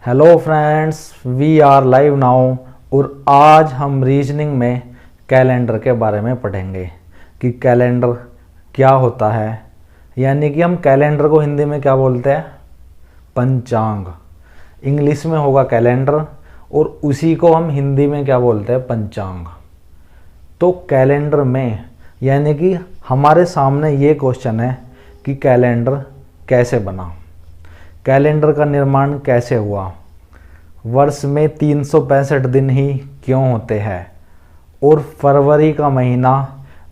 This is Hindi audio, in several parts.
Hello friends, we are live now. और आज हम रीजनिंग में कैलेंडर के बारे में पढ़ेंगे कि कैलेंडर क्या होता है। यानी कि हम कैलेंडर को हिंदी में क्या बोलते हैं? पंचांग। इंग्लिश में होगा कैलेंडर और उसी को हम हिंदी में क्या बोलते हैं? पंचांग। तो कैलेंडर में यानी कि हमारे सामने ये क्वेश्चन है कि कैलेंडर कैसे बना, कैलेंडर का निर्माण कैसे हुआ, वर्ष में 365 दिन ही क्यों होते हैं और फरवरी का महीना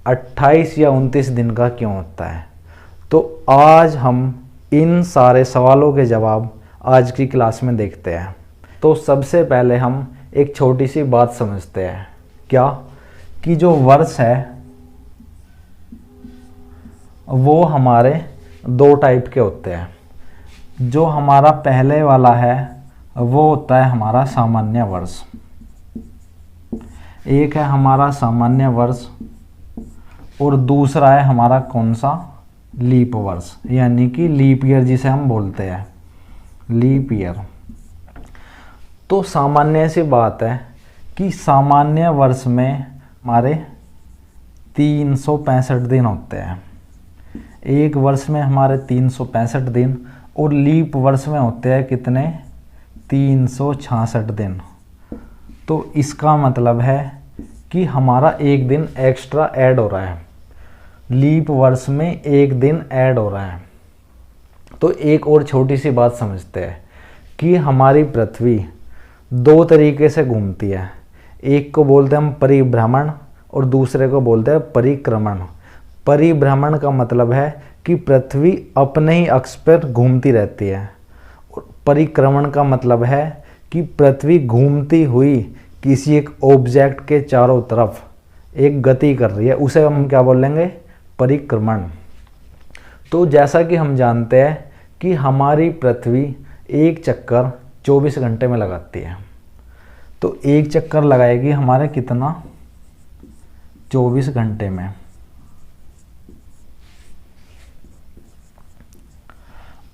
28 या 29 दिन का क्यों होता है। तो आज हम इन सारे सवालों के जवाब आज की क्लास में देखते हैं। तो सबसे पहले हम एक छोटी सी बात समझते हैं, क्या कि जो वर्ष है वो हमारे दो टाइप के होते हैं। जो हमारा पहले वाला है वो होता है हमारा सामान्य वर्ष। एक है हमारा सामान्य वर्ष और दूसरा है हमारा कौन सा? लीप वर्ष, यानी कि लीप ईयर जिसे हम बोलते हैं, लीप ईयर। तो सामान्य सी बात है कि सामान्य वर्ष में हमारे 365 दिन होते हैं। एक वर्ष में हमारे 365 दिन और लीप वर्ष में होते हैं कितने? 366 दिन। तो इसका मतलब है कि हमारा एक दिन एक्स्ट्रा ऐड हो रहा है, लीप वर्ष में एक दिन ऐड हो रहा है। तो एक और छोटी सी बात समझते हैं कि हमारी पृथ्वी दो तरीके से घूमती है। एक को बोलते हैं हम परिभ्रमण और दूसरे को बोलते हैं परिक्रमण। परिभ्रमण का मतलब है कि पृथ्वी अपने ही अक्ष पर घूमती रहती है और परिक्रमण का मतलब है कि पृथ्वी घूमती हुई किसी एक ऑब्जेक्ट के चारों तरफ एक गति कर रही है, उसे हम क्या बोलेंगे? परिक्रमण। तो जैसा कि हम जानते हैं कि हमारी पृथ्वी एक चक्कर 24 घंटे में लगाती है। तो एक चक्कर लगाएगी हमारे कितना? 24 घंटे में।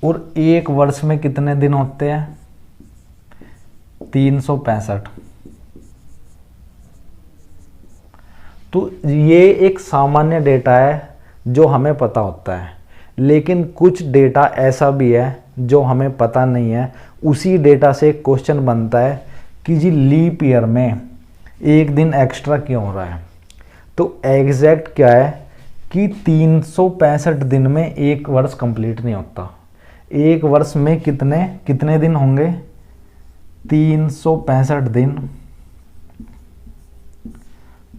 और एक वर्ष में कितने दिन होते हैं? 365। तो ये एक सामान्य डेटा है जो हमें पता होता है, लेकिन कुछ डेटा ऐसा भी है जो हमें पता नहीं है। उसी डेटा से एक क्वेश्चन बनता है कि जी लीप ईयर में एक दिन एक्स्ट्रा क्यों हो रहा है। तो एग्जैक्ट क्या है कि 365 दिन में एक वर्ष कंप्लीट नहीं होता। एक वर्ष में कितने दिन होंगे? 365 दिन,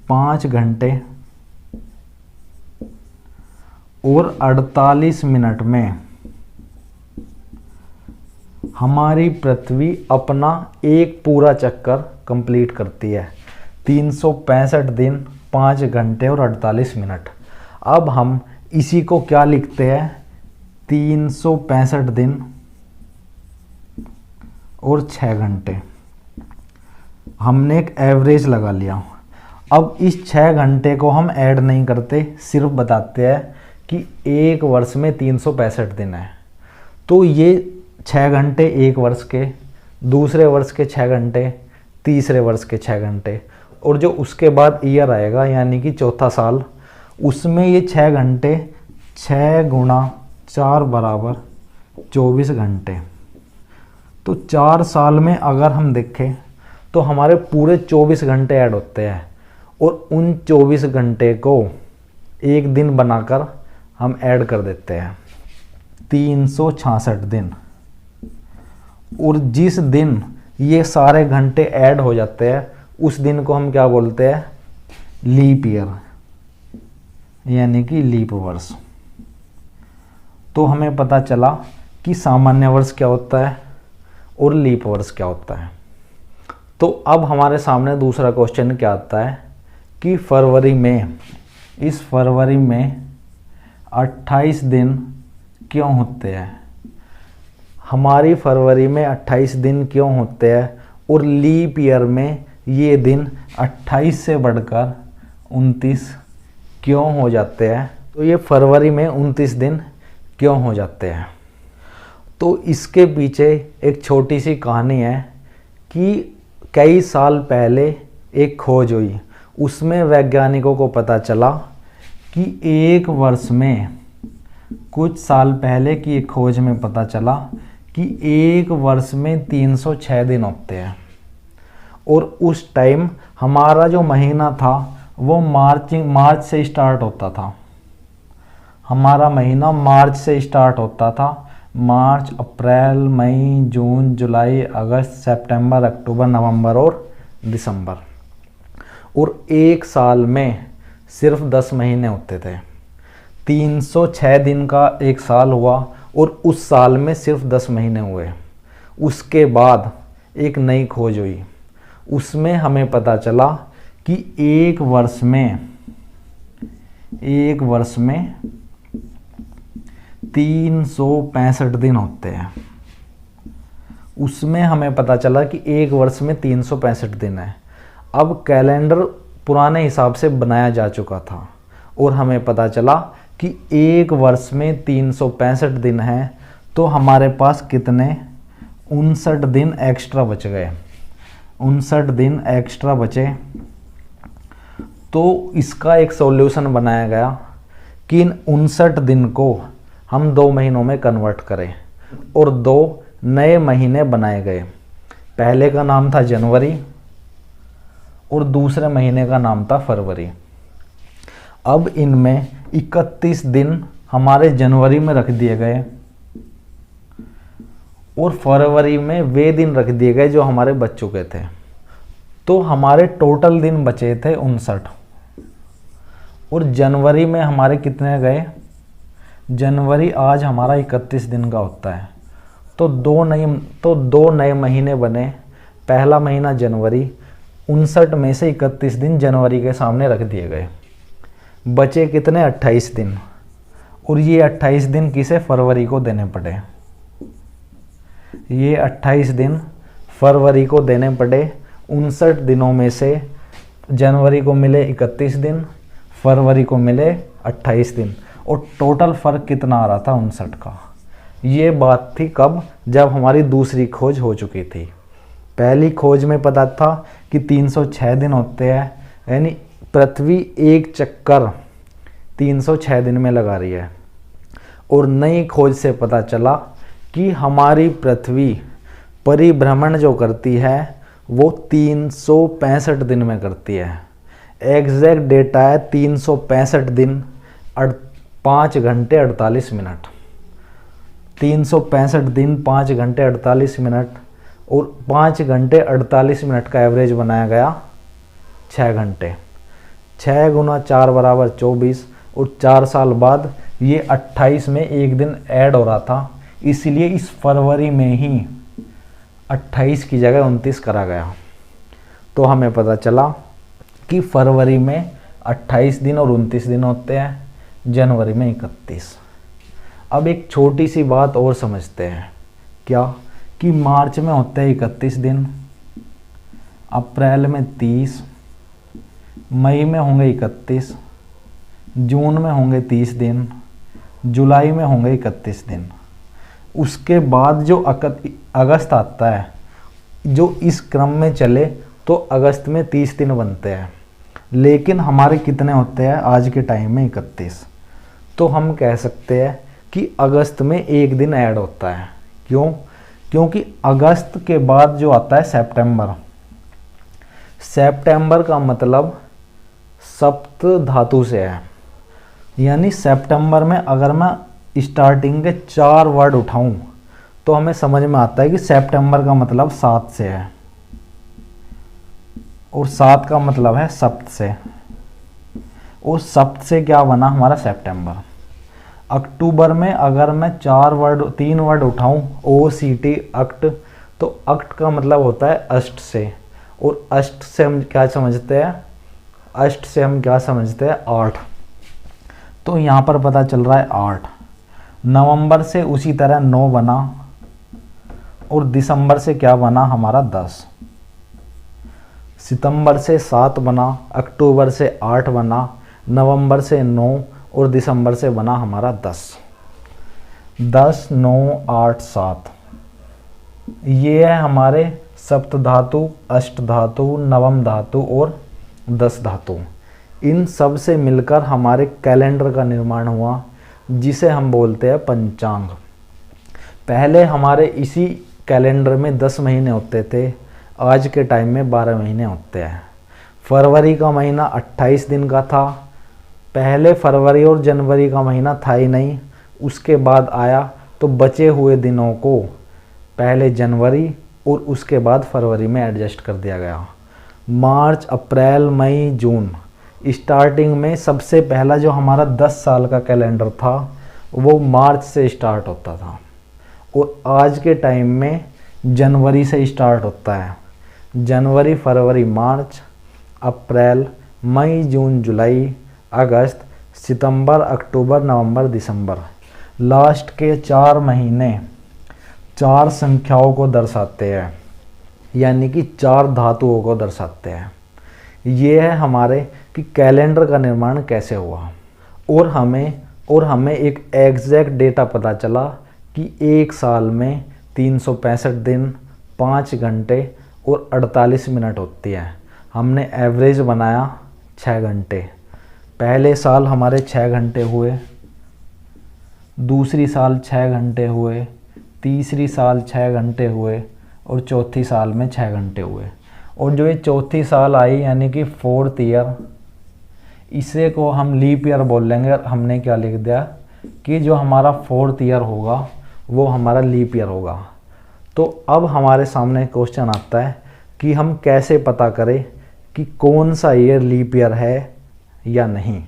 5 घंटे और 48 मिनट में हमारी पृथ्वी अपना एक पूरा चक्कर कंप्लीट करती है। 365 दिन, 5 घंटे और 48 मिनट। अब हम इसी को क्या लिखते हैं? 365 दिन और 6 घंटे। हमने एक एवरेज लगा लिया। अब इस 6 घंटे को हम ऐड नहीं करते, सिर्फ बताते हैं कि एक वर्ष में 365 दिन है। तो ये 6 घंटे एक वर्ष के, दूसरे वर्ष के 6 घंटे, तीसरे वर्ष के 6 घंटे, और जो उसके बाद ईयर आएगा यानी कि चौथा साल, उसमें ये 6 घंटे 6 गुणा 4 बराबर 24 घंटे। तो 4 साल में अगर हम देखें तो हमारे पूरे 24 घंटे ऐड होते हैं और उन 24 घंटे को एक दिन बनाकर हम ऐड कर देते हैं, 366 दिन। और जिस दिन ये सारे घंटे ऐड हो जाते हैं उस दिन को हम क्या बोलते हैं? लीप ईयर, यानी कि लीप वर्ष। तो हमें पता चला कि सामान्य वर्ष क्या होता है और लीप वर्ष क्या होता है। तो अब हमारे सामने दूसरा क्वेश्चन क्या आता है कि फरवरी में, इस फरवरी में 28 दिन क्यों होते हैं? हमारी फरवरी में 28 दिन क्यों होते हैं और लीप ईयर में ये दिन 28 से बढ़कर 29 क्यों हो जाते हैं? तो ये फरवरी में 29 दिन क्यों हो जाते हैं? तो इसके पीछे एक छोटी सी कहानी है कि कई साल पहले एक खोज हुई, उसमें वैज्ञानिकों को पता चला कि एक वर्ष में, कुछ साल पहले की एक खोज में पता चला कि एक वर्ष में 306 दिन होते हैं। और उस टाइम हमारा जो महीना था वो मार्च से स्टार्ट होता था। हमारा महीना मार्च से स्टार्ट होता था। मार्च, अप्रैल, मई, जून, जुलाई, अगस्त, सितंबर, अक्टूबर, नवंबर और दिसंबर। और एक साल में सिर्फ 10 महीने होते थे। 306 दिन का एक साल हुआ और उस साल में सिर्फ 10 महीने हुए। उसके बाद एक नई खोज हुई, उसमें हमें पता चला कि एक वर्ष में 365 दिन होते हैं। उसमें हमें पता चला कि एक वर्ष में 365 दिन है। अब कैलेंडर पुराने हिसाब से बनाया जा चुका था और हमें पता चला कि एक वर्ष में 365 दिन है, तो हमारे पास कितने 59 दिन एक्स्ट्रा बच गए। 59 दिन एक्स्ट्रा बचे तो इसका एक सॉल्यूशन बनाया गया कि इन 59 दिन को हम 2 महीनों में कन्वर्ट करें और 2 नए महीने बनाए गए। पहले का नाम था जनवरी और दूसरे महीने का नाम था फरवरी। अब इनमें 31 दिन हमारे जनवरी में रख दिए गए और फरवरी में वे दिन रख दिए गए जो हमारे बच चुके थे। तो हमारे टोटल दिन बचे थे 59 और जनवरी में हमारे कितने गए। जनवरी आज हमारा 31 दिन का होता है, तो 2 नए महीने बने। पहला महीना जनवरी, 59 में से 31 दिन जनवरी के सामने रख दिए गए। बचे कितने 28 दिन, और ये 28 दिन किसे फरवरी को देने पड़े। ये 28 दिन फरवरी को देने पड़े। 59 दिनों में से जनवरी को मिले 31 दिन, फरवरी को मिले 28 दिन, और टोटल फ़र्क कितना आ रहा था 59 का। ये बात थी कब, जब हमारी दूसरी खोज हो चुकी थी। पहली खोज में पता था कि 306 दिन होते हैं, यानी पृथ्वी एक चक्कर 306 दिन में लगा रही है। और नई खोज से पता चला कि हमारी पृथ्वी परिभ्रमण जो करती है वो 365 दिन में करती है। एग्जैक्ट डेटा है 365 दिन 5 घंटे 48 मिनट। 365 दिन 5 घंटे 48 मिनट, और 5 घंटे 48 मिनट का एवरेज बनाया गया 6 घंटे। 6 गुना 4 बराबर 24, और 4 साल बाद ये 28 में एक दिन ऐड हो रहा था, इसलिए इस फरवरी में ही 28 की जगह 29 करा गया। तो हमें पता चला कि फरवरी में 28 दिन और 29 दिन होते हैं, जनवरी में 31। अब एक छोटी सी बात और समझते हैं, क्या कि मार्च में होते हैं 31 दिन, अप्रैल में 30, मई में होंगे 31, जून में होंगे 30 दिन, जुलाई में होंगे 31 दिन। उसके बाद जो अगस्त आता है, जो इस क्रम में चले तो अगस्त में 30 दिन बनते हैं, लेकिन हमारे कितने होते हैं आज के टाइम में 31। तो हम कह सकते हैं कि अगस्त में एक दिन ऐड होता है। क्यों? क्योंकि अगस्त के बाद जो आता है सितंबर, सितंबर का मतलब सप्त धातु से है, यानी सितंबर में अगर मैं स्टार्टिंग के 4 वर्ड उठाऊं तो हमें समझ में आता है कि सितंबर का मतलब 7 से है, और 7 का मतलब है सप्त से, और सप्त से क्या बना हमारा सितंबर। अक्टूबर में अगर मैं 3 वर्ड उठाऊं, OCT अक्ट, तो अक्ट का मतलब होता है अष्ट से, और अष्ट से हम क्या समझते हैं, 8। तो यहाँ पर पता चल रहा है 8। नवंबर से उसी तरह 9 बना, और दिसंबर से क्या बना हमारा 10। सितंबर से 7 बना, अक्टूबर से 8 बना, नवंबर से 9, और दिसंबर से बना हमारा 10। 10, 9, 8, 7। ये है हमारे सप्त धातु, अष्ट धातु, नवम धातु और 10 धातु। इन सब से मिलकर हमारे कैलेंडर का निर्माण हुआ, जिसे हम बोलते हैं पंचांग। पहले हमारे इसी कैलेंडर में 10 महीने होते थे, आज के टाइम में 12 महीने होते हैं। फरवरी का महीना 28 दिन का था। पहले फरवरी और जनवरी का महीना था ही नहीं, उसके बाद आया तो बचे हुए दिनों को पहले जनवरी और उसके बाद फरवरी में एडजस्ट कर दिया गया। मार्च, अप्रैल, मई, जून, स्टार्टिंग में सबसे पहला जो हमारा 10 साल का कैलेंडर था वो मार्च से स्टार्ट होता था, और आज के टाइम में जनवरी से स्टार्ट होता है। जनवरी, फरवरी, मार्च, अप्रैल, मई, जून, जुलाई, अगस्त, सितंबर, अक्टूबर, नवंबर, दिसंबर। लास्ट के 4 महीने 4 संख्याओं को दर्शाते हैं, यानी कि 4 धातुओं को दर्शाते हैं। ये है हमारे कि कैलेंडर का निर्माण कैसे हुआ। और हमें एक एग्जैक्ट डेटा पता चला कि एक साल में 365 दिन, 5 घंटे और 48 मिनट होती है। हमने एवरेज बनाया 6 घंटे। पहले साल हमारे 6 घंटे हुए, दूसरी साल 6 घंटे हुए, तीसरी साल 6 घंटे हुए और चौथी साल में 6 घंटे हुए। और जो ये चौथी साल आई यानी कि 4th ईयर, इसे को हम लीप ईयर बोल लेंगे। और हमने क्या लिख दिया कि जो हमारा 4th ईयर होगा वो हमारा लीप ईयर होगा। तो अब हमारे सामने क्वेश्चन आता है कि हम कैसे पता करें कि कौन सा ईयर लीप ईयर है या नहीं।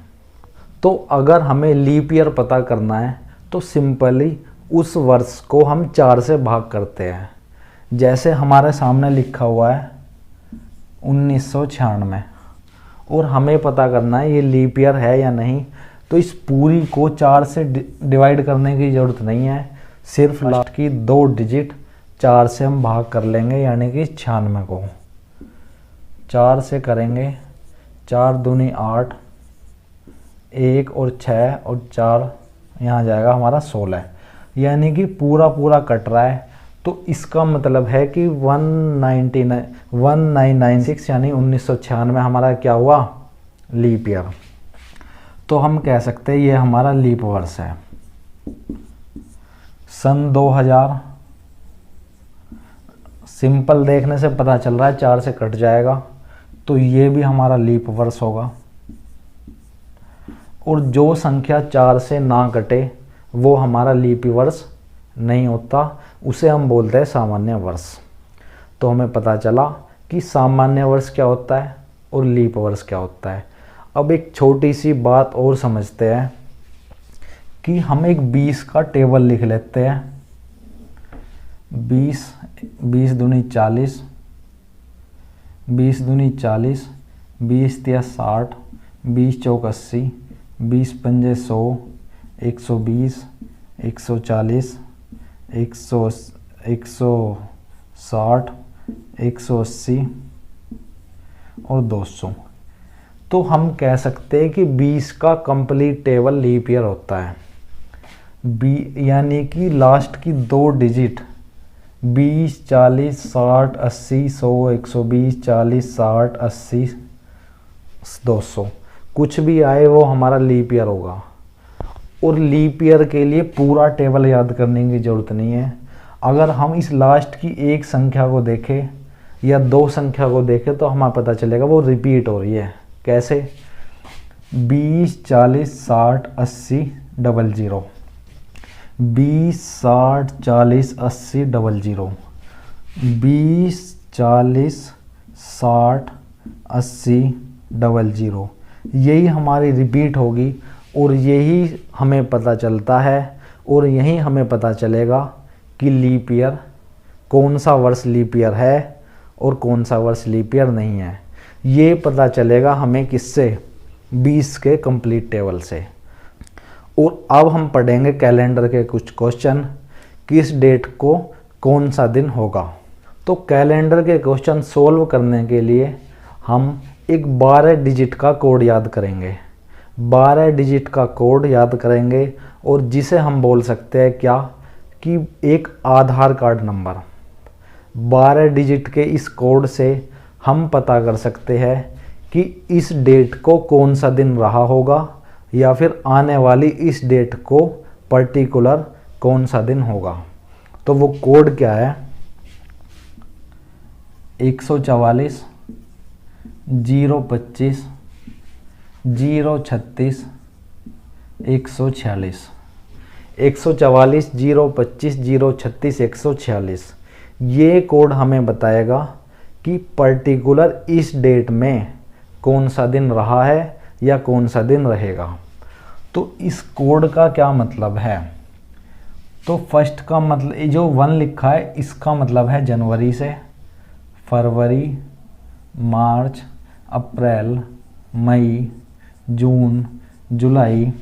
तो अगर हमें लीप ईयर पता करना है तो सिंपली उस वर्ष को हम 4 से भाग करते हैं। जैसे हमारे सामने लिखा हुआ है 1996, और हमें पता करना है ये लीप ईयर है या नहीं। तो इस पूरी को 4 से डिवाइड करने की ज़रूरत नहीं है, सिर्फ लास्ट की 2 डिजिट 4 से हम भाग कर लेंगे, यानी कि 96 को 4 से करेंगे। 4 दूनी 8, 1 और 6 और 4 यहाँ जाएगा हमारा 16, यानी कि पूरा कट रहा है। तो इसका मतलब है कि 1996 यानी 1996 हमारा क्या हुआ, लीप ईयर। तो हम कह सकते हैं ये हमारा लीप वर्ष है। सन 2000 सिंपल देखने से पता चल रहा है 4 से कट जाएगा, तो ये भी हमारा लीप वर्ष होगा। और जो संख्या 4 से ना कटे वो हमारा लीप वर्ष नहीं होता, उसे हम बोलते हैं सामान्य वर्ष। तो हमें पता चला कि सामान्य वर्ष क्या होता है और लीप वर्ष क्या होता है। अब एक छोटी सी बात और समझते हैं कि हम एक 20 का टेबल लिख लेते हैं। 20 दूनी 40, 20 दूनी 40, 20 तिया 60, 20 चौक 80, 20 पंजे 100, 120, 140, 160, 180 और 200। तो हम कह सकते हैं कि 20 का कंप्लीट टेबल लीप ईयर होता है। यानी कि लास्ट की 2 डिजिट 20, 40, 60, 80, 100, 120, 40, 60, 80, 200 कुछ भी आए वो हमारा लीप ईयर होगा। और लीप ईयर के लिए पूरा टेबल याद करने की ज़रूरत नहीं है। अगर हम इस लास्ट की एक संख्या को देखें या 2 संख्या को देखें तो हमें पता चलेगा वो रिपीट हो रही है। कैसे? 20, 40, 60, 80, 00, 20, 60, 40, 80, 00, 20, 40, 60, 80, 00। यही हमारी रिपीट होगी और यही हमें पता चलता है, और यही हमें पता चलेगा कि लीप ईयर कौन सा वर्ष लीप ईयर है और कौन सा वर्ष लीप ईयर नहीं है। ये पता चलेगा हमें किससे? 20 के कंप्लीट टेबल से। और अब हम पढ़ेंगे कैलेंडर के कुछ क्वेश्चन, किस डेट को कौन सा दिन होगा। तो कैलेंडर के क्वेश्चन सोल्व करने के लिए हम एक 12 डिजिट का कोड याद करेंगे। 12 डिजिट का कोड याद करेंगे और जिसे हम बोल सकते हैं क्या कि एक आधार कार्ड नंबर। 12 डिजिट के इस कोड से हम पता कर सकते हैं कि इस डेट को कौन सा दिन रहा होगा या फिर आने वाली इस डेट को पर्टिकुलर कौन सा दिन होगा। तो वो कोड क्या है? 144 025 036 146। 144 025 036 146 ये कोड हमें बताएगा कि पर्टिकुलर इस डेट में कौन सा दिन रहा है या कौन सा दिन रहेगा। तो इस कोड का क्या मतलब है? तो फर्स्ट का मतलब जो 1 लिखा है इसका मतलब है जनवरी से, फरवरी, मार्च, अप्रैल, मई, जून, जुलाई,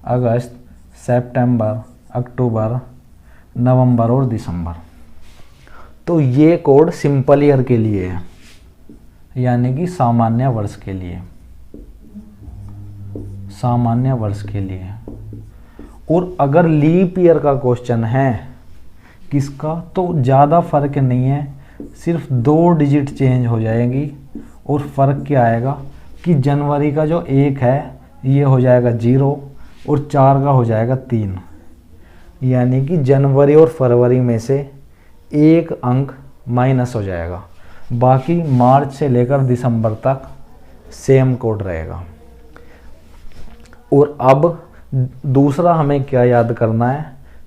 अगस्त, सितंबर, अक्टूबर, नवंबर और दिसंबर। तो ये कोड सिंपल ईयर के लिए है, यानी कि सामान्य वर्ष के लिए, सामान्य वर्ष के लिए। और अगर लीप ईयर का क्वेश्चन है किसका, तो ज़्यादा फर्क नहीं है, सिर्फ 2 डिजिट चेंज हो जाएगी। और फर्क क्या आएगा कि जनवरी का जो 1 है ये हो जाएगा 0 और 4 का हो जाएगा 3, यानी कि जनवरी और फरवरी में से 1 अंक माइनस हो जाएगा। बाकी मार्च से लेकर दिसंबर तक सेम कोड रहेगा। और अब दूसरा हमें क्या याद करना है?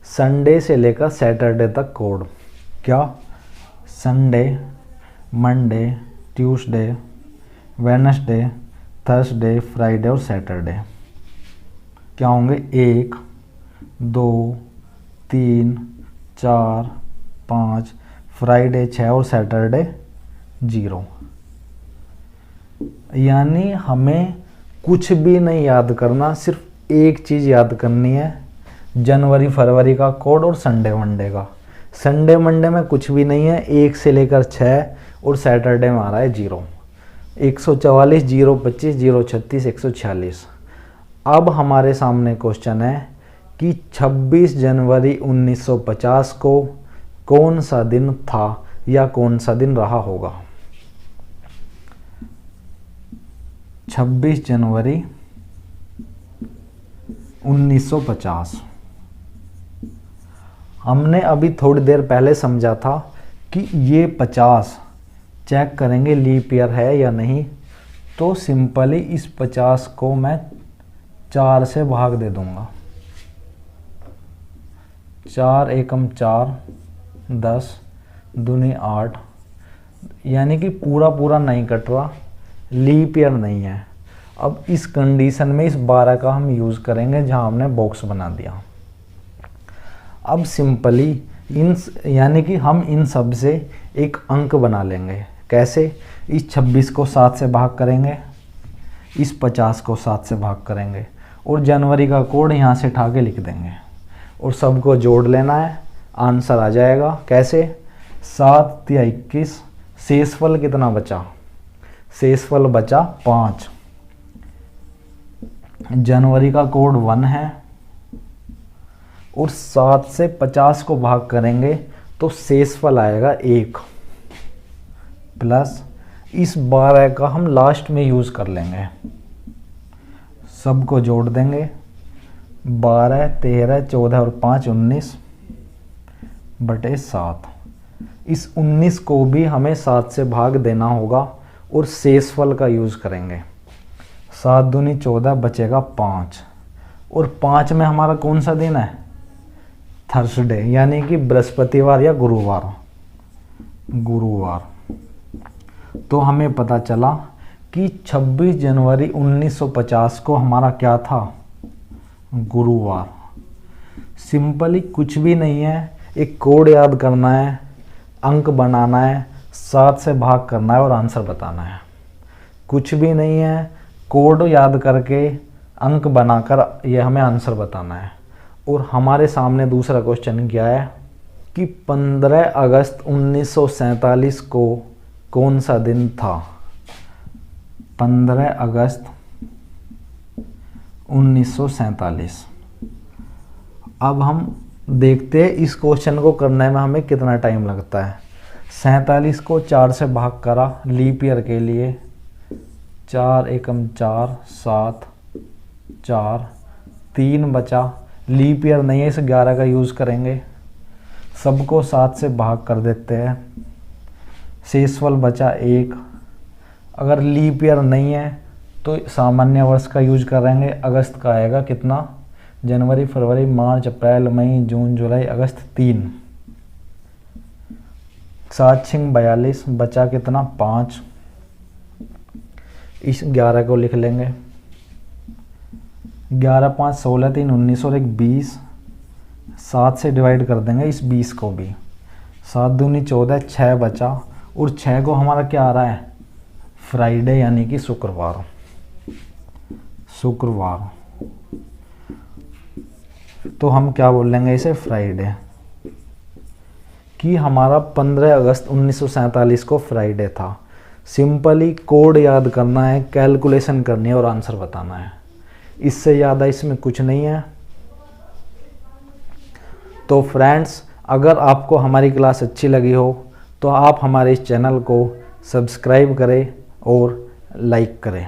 संडे से लेकर सैटरडे तक कोड। क्या? Sunday, Monday, Tuesday, Wednesday, Thursday, Friday और सैटरडे क्या होंगे? 1 2 3 4 5, फ्राइडे 6 और सैटरडे 0। यानी हमें कुछ भी नहीं याद करना, सिर्फ एक चीज़ याद करनी है, जनवरी फरवरी का कोड और संडे मंडे का। संडे मंडे में कुछ भी नहीं है, 1 से लेकर 6 और सैटरडे में आ रहा है 0। 144 025 036 146। अब हमारे सामने क्वेश्चन है कि 26 जनवरी 1950 को कौन सा दिन था या कौन सा दिन रहा होगा? 26 जनवरी 1950। हमने अभी थोड़ी देर पहले समझा था कि ये 50 चेक करेंगे लीप ईयर है या नहीं। तो सिंपली इस 50 को मैं 4 से भाग दे दूंगा। 4 एकम 4, 10 दूनी 8, यानी कि पूरा पूरा नहीं कट रहा, लीप ईयर नहीं है। अब इस कंडीशन में इस 12 का हम यूज़ करेंगे जहां हमने बॉक्स बना दिया। अब सिंपली यानी कि हम इन सब से एक अंक बना लेंगे। कैसे? इस 26 को 7 से भाग करेंगे, इस 50 को 7 से भाग करेंगे और जनवरी का कोड यहाँ से उठा के लिख देंगे और सबको जोड़ लेना है, आंसर आ जाएगा। कैसे? 7 या 21, शेषफल कितना बचा? शेषफल बचा 5। जनवरी का कोड 1 है और 7 से 50 को भाग करेंगे तो शेषफल आएगा 1 प्लस इस 12 का हम लास्ट में यूज़ कर लेंगे, सबको जोड़ देंगे। 12 13 14 और 5 19 बटे 7। इस 19 को भी हमें 7 से भाग देना होगा और शेषफल का यूज़ करेंगे। 7 दूनी 14 बचेगा 5 और 5 में हमारा कौन सा दिन है? थर्सडे, यानी कि बृहस्पतिवार या गुरुवार। तो हमें पता चला कि 26 जनवरी 1950 को हमारा क्या था? गुरुवार। सिंपली कुछ भी नहीं है, एक कोड याद करना है, अंक बनाना है, 7 से भाग करना है और आंसर बताना है। कुछ भी नहीं है, कोड याद करके अंक बनाकर ये हमें आंसर बताना है। और हमारे सामने दूसरा क्वेश्चन क्या है कि 15 अगस्त 1947 को कौन सा दिन था? 15 अगस्त 1947। अब हम देखते हैं इस क्वेश्चन को करने में हमें कितना टाइम लगता है। 47 को 4 से भाग करा लीप ईयर के लिए, 4 एकम 4, 7, 4, 3 बचा। लीप ईयर नहीं है, इस 11 का यूज़ करेंगे। सबको 7 से भाग कर देते हैं, शेषफल बचा 1। अगर लीप ईयर नहीं है तो सामान्य वर्ष का यूज करेंगे। अगस्त का आएगा कितना, जनवरी, फरवरी, मार्च, अप्रैल, मई, जून, जुलाई, अगस्त 3। 7 छिंग 42, बचा कितना 5। इस 11 को लिख लेंगे। 11 5 16 3 19 और 1 20। 7 से डिवाइड कर देंगे इस 20 को भी। 7 दूनी 14, 6 बचा। और 6 को हमारा क्या आ रहा है, फ्राइडे यानी कि शुक्रवार। शुक्रवार तो हम क्या बोल लेंगे इसे, फ्राइडे। कि हमारा 15 अगस्त 1947 को फ्राइडे था। सिंपली कोड याद करना है, कैलकुलेशन करनी है और आंसर बताना है। इससे ज़्यादा इसमें कुछ नहीं है। तो फ्रेंड्स, अगर आपको हमारी क्लास अच्छी लगी हो तो आप हमारे इस चैनल को सब्सक्राइब करें और लाइक करें।